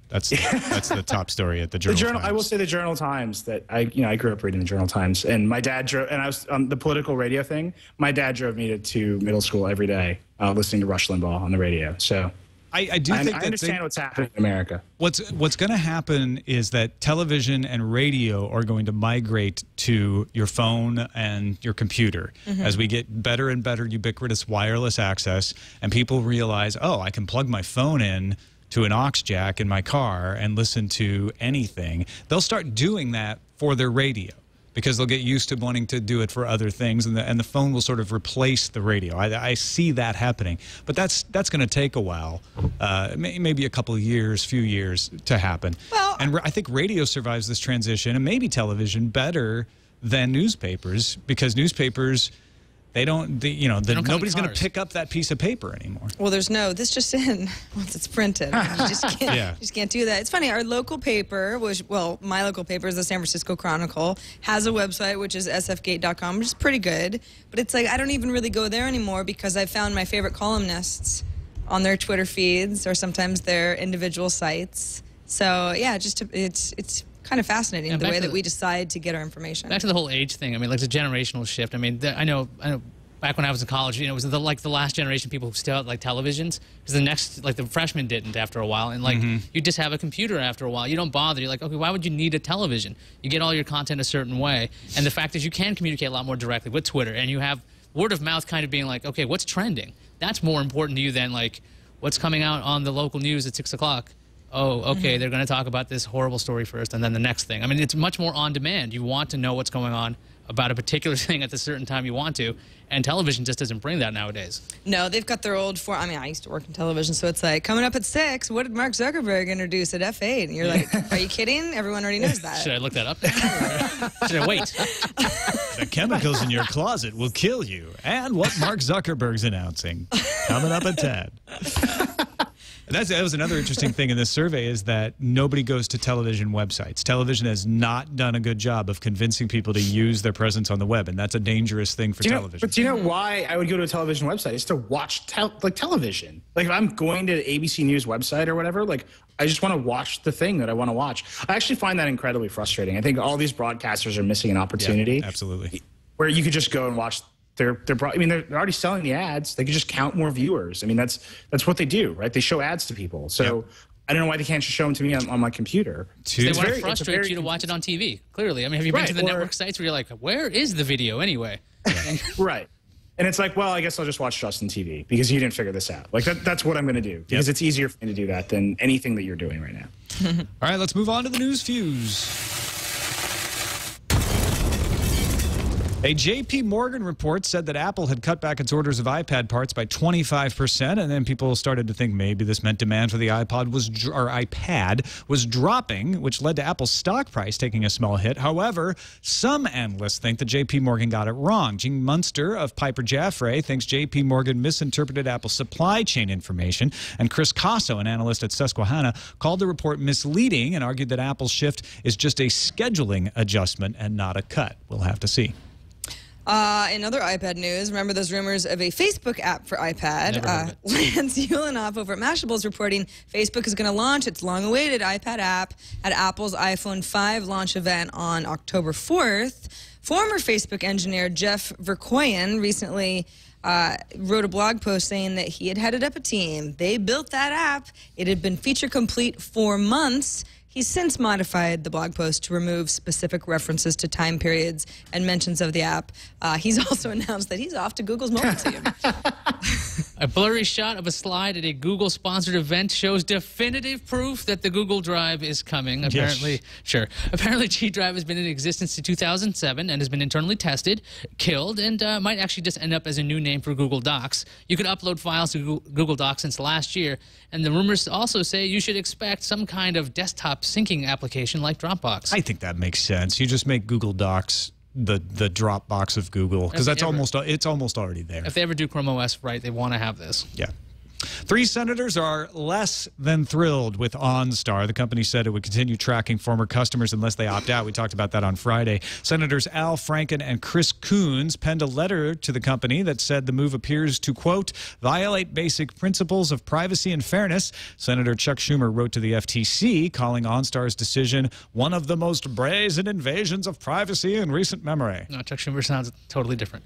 That's the top story at the Journal Times. I will say the Journal Times that I grew up reading the Journal Times, and my dad drove, and I was on the political radio thing. My dad drove me to middle school every day, listening to Rush Limbaugh on the radio. So. I do think I understand what's happening in America. What's going to happen is that television and radio are going to migrate to your phone and your computer as we get better and better ubiquitous wireless access, and people realize, oh, I can plug my phone in to an aux jack in my car and listen to anything. They'll start doing that for their radio, because they'll get used to wanting to do it for other things, and the phone will sort of replace the radio. I see that happening, but that's going to take a while, maybe a couple of years, few years to happen. Well, and I think radio survives this transition, and maybe television better than newspapers, because newspapers, nobody's going to pick up that piece of paper anymore. Well, there's this just in once it's printed. You just can't do that. It's funny. Our local paper, my local paper is the San Francisco Chronicle, has a website, which is sfgate.com, which is pretty good. But it's like I don't even really go there anymore, because I found my favorite columnists on their Twitter feeds or sometimes their individual sites. So yeah, it's kind of fascinating the way that we decide to get our information. Back to the whole age thing. I mean, like the generational shift. I mean, I know. Back when I was in college, it was the last generation of people who still had like televisions, because the next, like the freshmen didn't after a while, and like you just have a computer after a while. You don't bother. You're like, okay, why would you need a television? You get all your content a certain way, and the fact is you can communicate a lot more directly with Twitter, and you have word of mouth kind of being like, okay, what's trending? That's more important to you than like what's coming out on the local news at 6 o'clock. Oh, okay, they're going to talk about this horrible story first, and then the next thing. I mean, it's much more on demand. You want to know what's going on about a particular thing at the certain time you want to, and television just doesn't bring that nowadays. No, they've got their old I mean, I used to work in television, so it's like, coming up at 6, what did Mark Zuckerberg introduce at F8? And you're like, are you kidding? Everyone already knows that. Should I look that up now, or should I wait? The chemicals in your closet will kill you. And what Mark Zuckerberg's announcing. Coming up at 10. That was another interesting thing in this survey, is that nobody goes to television websites. Television has not done a good job of convincing people to use their presence on the web, and that's a dangerous thing for television. But do you know why I would go to a television website? It's to watch television. Like if I'm going to the ABC News website or whatever, like I just want to watch the thing that I want to watch. I actually find that incredibly frustrating. I think all these broadcasters are missing an opportunity. Yeah, absolutely. Where you could just go and watch they're already selling the ads. They could just count more viewers. I mean, that's what they do, right? They show ads to people. So I don't know why they can't just show them to me on my computer. They want to frustrate you to watch it on TV, clearly. I mean, have you been to the network sites where you're like, where is the video anyway? Right. And it's like, well, I guess I'll just watch Justin TV because you didn't figure this out. Like, that's what I'm going to do, because it's easier for me to do that than anything that you're doing right now. All right, let's move on to the news fuse. A J.P. Morgan report said that Apple had cut back its orders of iPad parts by 25%, and then people started to think maybe this meant demand for the iPad was dropping, which led to Apple's stock price taking a small hit. However, some analysts think that J.P. Morgan got it wrong. Gene Munster of Piper Jaffray thinks J.P. Morgan misinterpreted Apple's supply chain information, and Chris Casso, an analyst at Susquehanna, called the report misleading and argued that Apple's shift is just a scheduling adjustment and not a cut. We'll have to see. In other iPad news, remember those rumors of a Facebook app for iPad? Lance Ulanoff over at Mashable is reporting Facebook is going to launch its long-awaited iPad app at Apple's iPhone 5 launch event on October 4th. Former Facebook engineer Jeff Verkoyen recently wrote a blog post saying that he had headed up a team. They built that app. It had been feature complete for months. He's since modified the blog post to remove specific references to time periods and mentions of the app. He's also announced that he's off to Google's mobile team. A blurry shot of a slide at a Google-sponsored event shows definitive proof that the Google Drive is coming. Apparently, Apparently, G Drive has been in existence since 2007 and has been internally tested, killed, and might actually just end up as a new name for Google Docs. You could upload files to Google Docs since last year, and the rumors also say you should expect some kind of desktop syncing application like Dropbox. I think that makes sense. You just make Google Docs the Dropbox of Google, because it's almost already there. If they ever do Chrome OS right, they want to have this. Yeah. 3 senators are less than thrilled with OnStar. The company said it would continue tracking former customers unless they opt out. We talked about that on Friday. Senators Al Franken and Chris Coons penned a letter to the company that said the move appears to, quote, violate basic principles of privacy and fairness. Senator Chuck Schumer wrote to the FTC, calling OnStar's decision one of the most brazen invasions of privacy in recent memory. No, Chuck Schumer sounds totally different.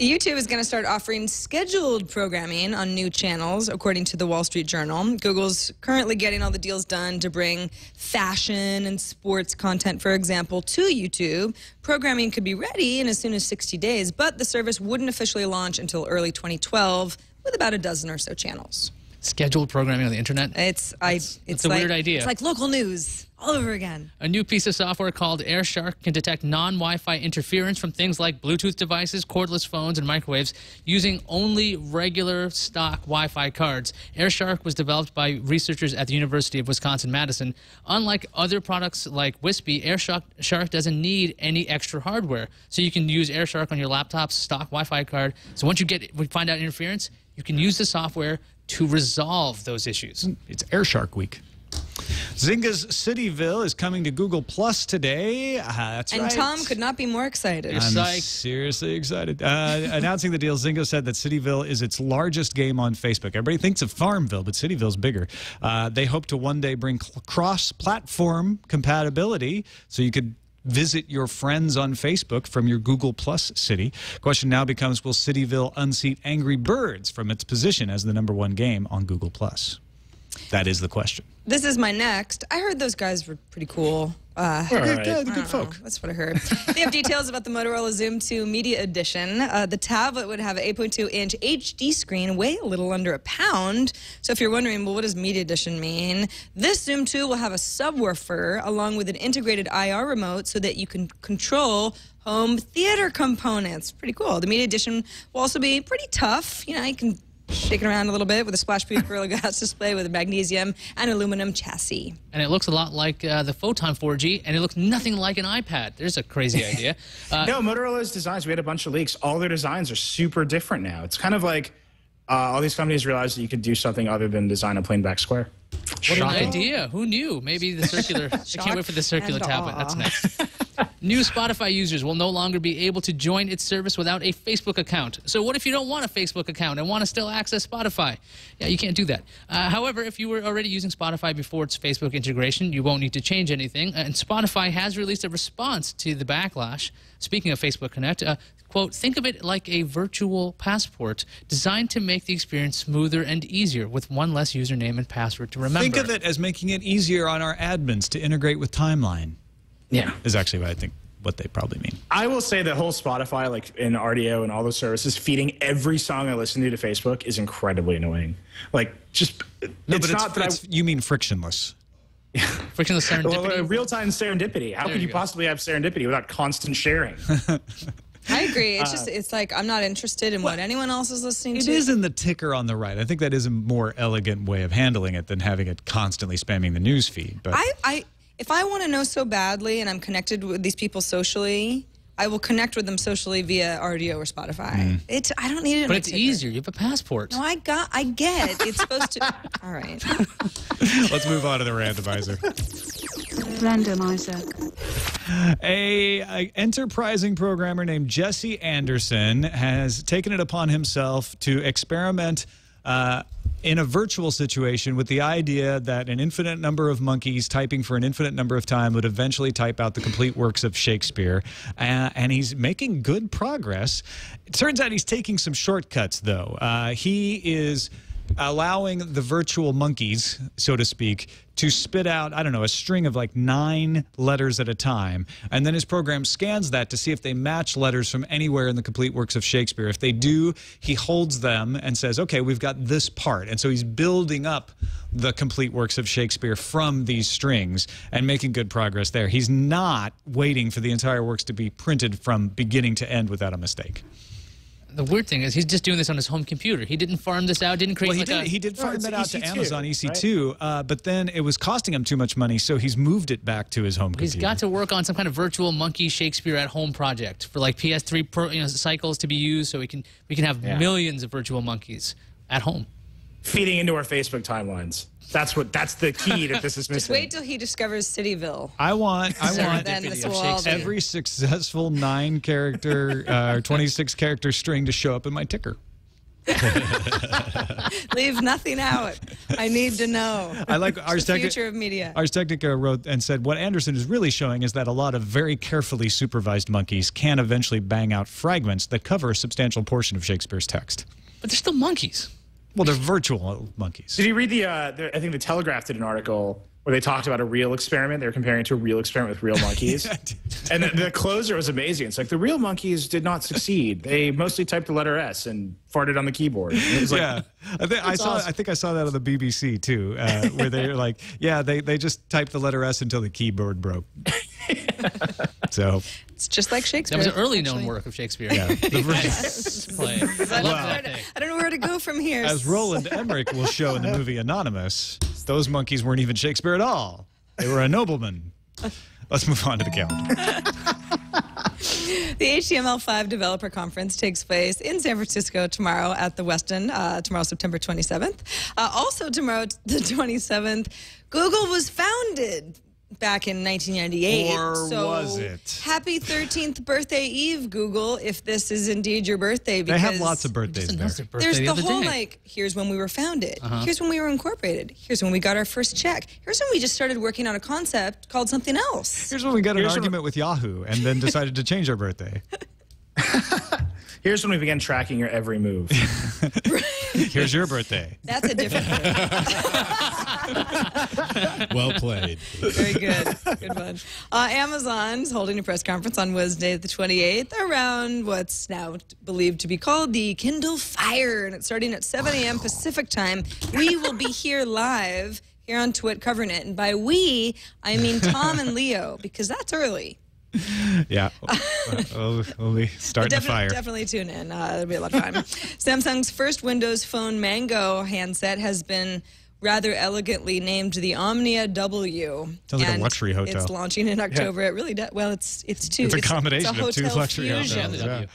YouTube is going to start offering scheduled programming on new channels, according to the Wall Street Journal. Google's currently getting all the deals done to bring fashion and sports content, for example, to YouTube. Programming could be ready in as soon as 60 days, but the service wouldn't officially launch until early 2012 with about a dozen or so channels. Scheduled programming on the internet? It's a weird idea. It's like local news all over again. A new piece of software called AirShark can detect non-Wi-Fi interference from things like Bluetooth devices, cordless phones, and microwaves using only regular stock Wi-Fi cards. AirShark was developed by researchers at the University of Wisconsin-Madison. Unlike other products like Wispy, AirShark doesn't need any extra hardware. So you can use AirShark on your laptop's stock Wi-Fi card. So once you find out interference, you can use the software to resolve those issues. It's AirShark Week. Zynga's Cityville is coming to Google Plus today. That's right. And Tom could not be more excited. I'm seriously excited. Announcing the deal, Zynga said that Cityville is its largest game on Facebook. Everybody thinks of Farmville, but Cityville's bigger. They hope to one day bring cross-platform compatibility so you could visit your friends on Facebook from your Google Plus city. Question now becomes, will Cityville unseat Angry Birds from its position as the #1 game on Google Plus? That is the question. This is my next. I heard those guys were pretty cool. Good folk. That's what I heard. They have details about the Motorola Zoom 2 Media Edition. The tablet would have an 8.2-inch HD screen, weigh a little under a pound. So if you're wondering, well, what does Media Edition mean? This Zoom 2 will have a subwoofer along with an integrated IR remote so that you can control home theater components. Pretty cool. The Media Edition will also be pretty tough. You know, you can shake it around a little bit with a splash-proof Gorilla Glass display with a magnesium and aluminum chassis. And it looks a lot like the Photon 4G, and it looks nothing like an iPad. There's a crazy idea. No, Motorola's designs, we had a bunch of leaks. All their designs are super different now. It's kind of like all these companies realized that you could do something other than design a plain back square. What an idea. Who knew? Maybe the circular. I can't wait for the circular tablet. That's next. New Spotify users will no longer be able to join its service without a Facebook account. So what if you don't want a Facebook account and want to still access Spotify? Yeah, you can't do that. However, if you were already using Spotify before its Facebook integration, you won't need to change anything. And Spotify has released a response to the backlash. Speaking of Facebook Connect, quote, think of it like a virtual passport designed to make the experience smoother and easier with one less username and password to remember. Think of it as making it easier on our admins to integrate with Timeline. Yeah. Is actually what I think what they probably mean. I will say the whole Spotify, like in RDO and all those services, feeding every song I listen to Facebook is incredibly annoying. Like, just, you mean frictionless. Frictionless serendipity? Well, real-time serendipity. How could you possibly have serendipity without constant sharing? I agree. It's just, it's like, I'm not interested in what anyone else is listening to. It is in the ticker on the right. I think that is a more elegant way of handling it than having it constantly spamming the news feed. But if I want to know so badly and I'm connected with these people socially, I will connect with them socially via RDO or Spotify. I don't need it. But it's easier. You have a passport. No, I get. It's supposed to. All right. Let's move on to the randomizer. A enterprising programmer named Jesse Anderson has taken it upon himself to experiment in a virtual situation with the idea that an infinite number of monkeys typing for an infinite number of time would eventually type out the complete works of Shakespeare. And he's making good progress. It turns out he's taking some shortcuts, though. He is allowing the virtual monkeys, so to speak, to spit out, I don't know, a string of like 9 letters at a time. And then his program scans that to see if they match letters from anywhere in the complete works of Shakespeare. If they do, he holds them and says, okay, we've got this part. And so he's building up the complete works of Shakespeare from these strings and making good progress there. He's not waiting for the entire works to be printed from beginning to end without a mistake. The weird thing is he's just doing this on his home computer. He didn't farm this out, didn't create he did farm that out to Amazon EC2, right? But then it was costing him too much money, so he's moved it back to his home computer. He's got to work on some kind of virtual monkey Shakespeare at home project for like PS3 cycles to be used, so we can have millions of virtual monkeys at home. Feeding into our Facebook timelines. That's the key that this is missing. Just wait till he discovers Cityville. I want every successful 9-character, 26-character string to show up in my ticker. Leave nothing out. I need to know. I like Ars the future of media. Ars Technica wrote and said, what Anderson is really showing is that a lot of very carefully supervised monkeys can eventually bang out fragments that cover a substantial portion of Shakespeare's text. But they're still monkeys. Well, they're virtual monkeys. Did you read I think the Telegraph did an article where they talked about a real experiment. They were comparing it to a real experiment with real monkeys. And the closer was amazing. It's like the real monkeys did not succeed. They mostly typed the letter S and farted on the keyboard. It was like, yeah, I think I saw that on the BBC too, where they're like, yeah, they just typed the letter S until the keyboard broke. So it's just like Shakespeare. That was an early known work of Shakespeare. Yeah, Play. I don't know where to go from here. As Roland Emmerich will show in the movie Anonymous, those monkeys weren't even Shakespeare at all. They were a nobleman. Let's move on to the calendar. The HTML5 Developer Conference takes place in San Francisco tomorrow at the Westin, tomorrow, September 27th. Also tomorrow, the 27th, Google was founded back in 1998. Or so was it? Happy 13th birthday eve, Google, if this is indeed your birthday. They have lots of birthdays there. There's the whole, like, here's when we were founded. Here's when we were incorporated. Here's when we got our first check. Here's when we just started working on a concept called something else. Here's when we got an argument with Yahoo and then decided to change our birthday. Here's when we began tracking your every move. Here's your birthday. That's a different Well played. Very good. Good one. Amazon's holding a press conference on Wednesday, the 28th, around what's now believed to be called the Kindle Fire, and it's starting at 7 a.m. Pacific time. We will be here live here on TWiT covering it, and by we, I mean Tom and Leo, because that's early. Yeah, we'll be starting the fire. Definitely tune in. It'll be a lot of fun. Samsung's first Windows Phone Mango handset has been rather elegantly named the Omnia W. Sounds like a luxury hotel. It's launching in October. Yeah. It really does. Well, it's two. It's a combination of two luxury fusion. hotels.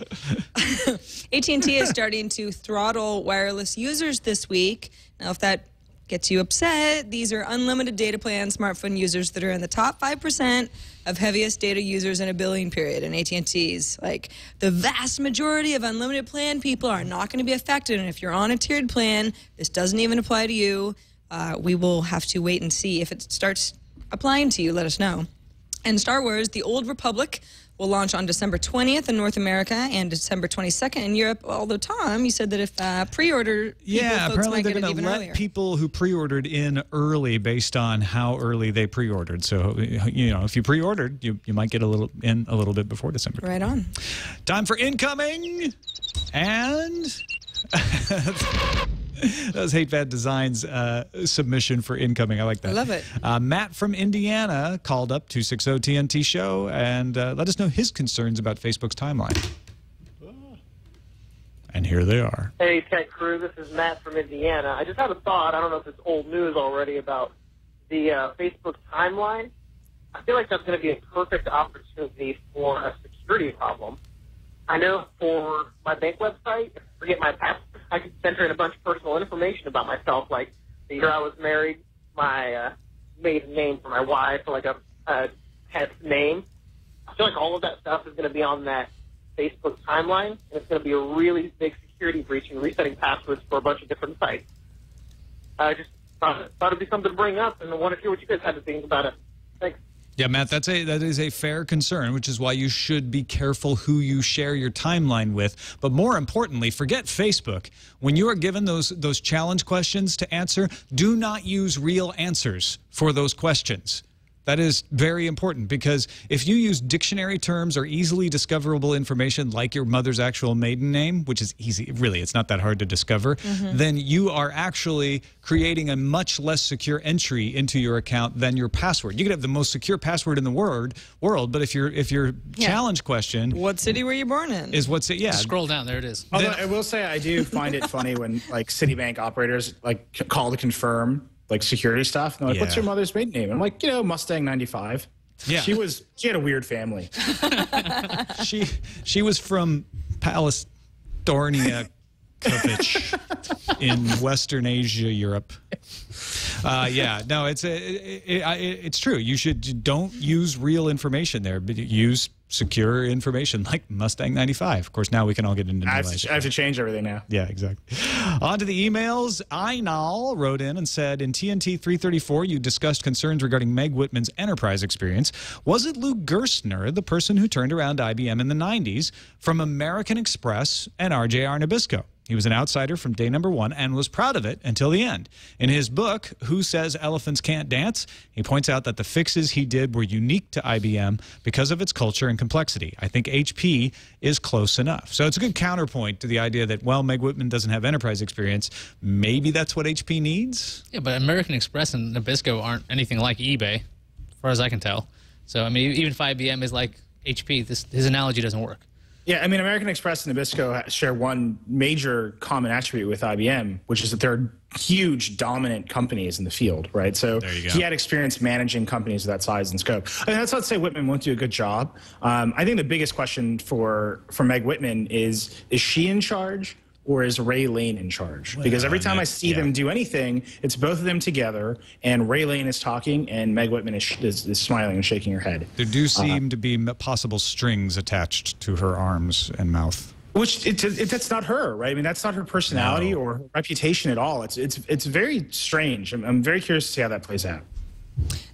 Yeah. AT&T is starting to throttle wireless users this week. Now, if that gets you upset, these are unlimited data plan smartphone users that are in the top 5% of heaviest data users in a billing period. And AT&T's like, the vast majority of unlimited plan people are not going to be affected. And if you're on a tiered plan, this doesn't even apply to you. We will have to wait and see. If it starts applying to you, let us know. And Star Wars, The Old Republic, will launch on December 20th in North America and December 22nd in Europe. Although, Tom, you said that if pre-order folks might get it even earlier. Let people who pre-ordered in early based on how early they pre-ordered. So, you know, if you pre-ordered, you might get a little bit before December. Right on. Time for incoming. And that was Hate Bad Design's submission for incoming. I like that. I love it. Matt from Indiana called up 260-TNT show and let us know his concerns about Facebook's timeline. And here they are. Hey, Tech Crew. This is Matt from Indiana. I just had a thought. I don't know if it's old news already about the Facebook timeline. I feel like that's going to be a perfect opportunity for a security problem. I know for my bank website, if I forget my password, I could enter in a bunch of personal information about myself, like the year I was married, my maiden name for my wife, or like a pet's name. I feel like all of that stuff is going to be on that Facebook timeline, and it's going to be a really big security breach and resetting passwords for a bunch of different sites. I just thought it'd be something to bring up, and I want to hear what you guys had to think about it. Thanks. Yeah, Matt, that is a fair concern, which is why you should be careful who you share your timeline with. But more importantly, forget Facebook. When you are given those challenge questions to answer, do not use real answers for those questions. That is very important, because if you use dictionary terms or easily discoverable information like your mother's actual maiden name, which is easy, really, it's not that hard to discover, then you are actually creating a much less secure entry into your account than your password. You could have the most secure password in the world, but if your challenge question, what city were you born in, is what's it? Yeah, scroll down, there it is. Although I will say, I do find it funny when like Citibank operators like call to confirm like security stuff. And they're like, what's your mother's maiden name? And I'm like, Mustang 95. Yeah. She had a weird family. she was from Palestornia in Western Asia, Europe. Yeah, no, it's true. Don't use real information there, but use secure information like Mustang 95. Of course, now we can all get into I have to change everything now. Yeah, exactly. On to the emails. Einal wrote in and said, in TNT 334, you discussed concerns regarding Meg Whitman's enterprise experience. Was it Lou Gerstner, the person who turned around IBM in the 90s, from American Express and RJR Nabisco? He was an outsider from day number one and was proud of it until the end. In his book, Who Says Elephants Can't Dance?, he points out that the fixes he did were unique to IBM because of its culture and complexity. I think HP is close enough. So it's a good counterpoint to the idea that, well, Meg Whitman doesn't have enterprise experience. Maybe that's what HP needs? Yeah, but American Express and Nabisco aren't anything like eBay, as far as I can tell. So, I mean, even if IBM is like HP, his analogy doesn't work. Yeah, I mean, American Express and Nabisco share one major common attribute with IBM, which is that they're huge, dominant companies in the field, right? So he had experience managing companies of that size and scope. I mean, that's not to say Whitman won't do a good job. I think the biggest question for Meg Whitman is she in charge? Or is Ray Lane in charge? Because every time I see them do anything, it's both of them together, and Ray Lane is talking, and Meg Whitman is smiling and shaking her head. There do seem to be possible strings attached to her arms and mouth. Which that's not her, right? I mean, that's not her personality or her reputation at all. It's very strange. I'm very curious to see how that plays out.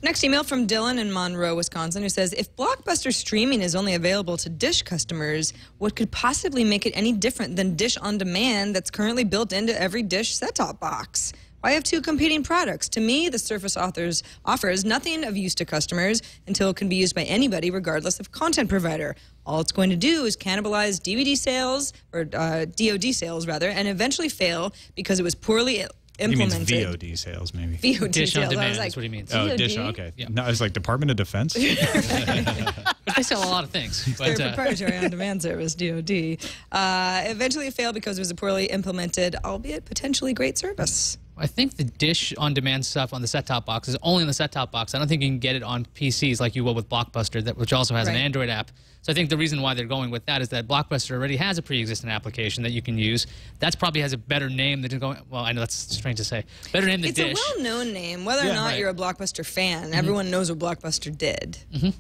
Next email from Dylan in Monroe, Wisconsin, who says, if Blockbuster streaming is only available to Dish customers, what could possibly make it any different than Dish On Demand that's currently built into every Dish set-top box? Why have two competing products? To me, the Surface offers nothing of use to customers until it can be used by anybody, regardless of content provider. All it's going to do is cannibalize DVD sales, or DOD sales, rather, and eventually fail because it was poorly implemented. He means VOD sales, maybe. VOD Dish sales. On Demand, I was like, that's what he means. Oh, DOD? Dish, okay. Yeah. No, I was like Department of Defense. But they sell a lot of things. Their But, proprietary on-demand service, DOD. Eventually failed because it was a poorly implemented, albeit potentially great service. I think the Dish On Demand stuff on the set-top box is only in the set-top box. I don't think you can get it on PCs like you will with Blockbuster, which also has an Android app. So I think the reason why they're going with that is that Blockbuster already has a pre-existing application that you can use. That probably has a better name than going. Well, I know that's strange to say. Better name than Dish. It's a well-known name. Whether or not you're a Blockbuster fan, everyone knows what Blockbuster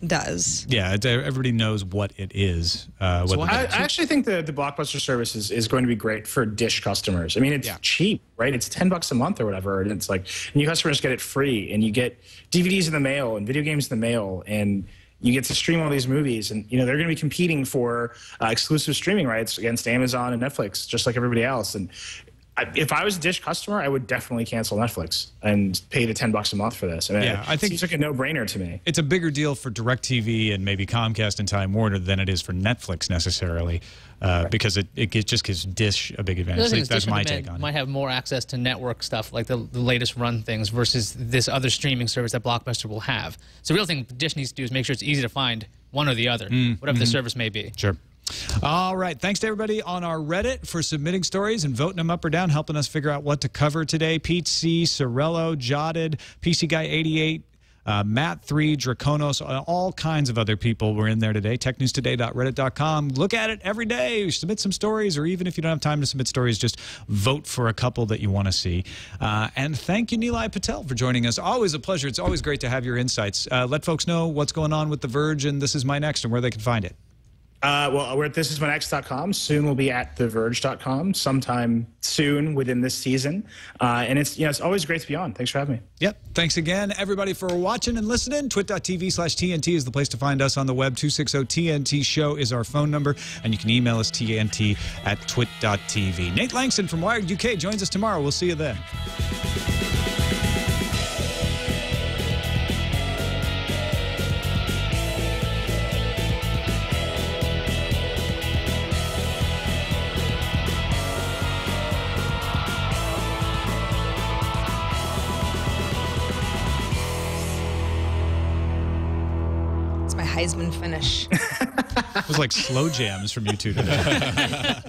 does. Yeah, everybody knows what it is. I actually think the Blockbuster service is going to be great for Dish customers. I mean, it's cheap, right? It's $10 a month or whatever, and it's like, and you customers get it free, and you get DVDs in the mail and video games in the mail, and you get to stream all these movies, and they're going to be competing for exclusive streaming rights against Amazon and Netflix, just like everybody else. And if I was a Dish customer, I would definitely cancel Netflix and pay the $10 a month for this. I mean, I think it's like a no-brainer to me. It's a bigger deal for DirecTV and maybe Comcast and Time Warner than it is for Netflix necessarily, because it just gives Dish a big advantage. That's my take on it. Might have more access to network stuff, like the latest run things, versus this other streaming service that Blockbuster will have. So the real thing Dish needs to do is make sure it's easy to find one or the other, whatever the service may be. Sure. All right. Thanks to everybody on our Reddit for submitting stories and voting them up or down, helping us figure out what to cover today. Pete C., Sorello, Jotted, PC Guy 88, Matt 3, Draconos, all kinds of other people were in there today. TechNewsToday.reddit.com. Look at it every day. Submit some stories, or even if you don't have time to submit stories, just vote for a couple that you want to see. And thank you, Nilay Patel, for joining us. Always a pleasure. It's always great to have your insights. Let folks know what's going on with The Verge and This Is My Next and where they can find it. Well, we're at thisismynext.com. Soon we'll be at theverge.com sometime soon within this season. And it's always great to be on. Thanks for having me. Yep. Thanks again, everybody, for watching and listening. Twit.tv/TNT is the place to find us on the web. 260-TNT show is our phone number, and you can email us TNT@twit.tv. Nate Langston from Wired UK joins us tomorrow. We'll see you then. Heisman finish. It was like slow jams from you two today.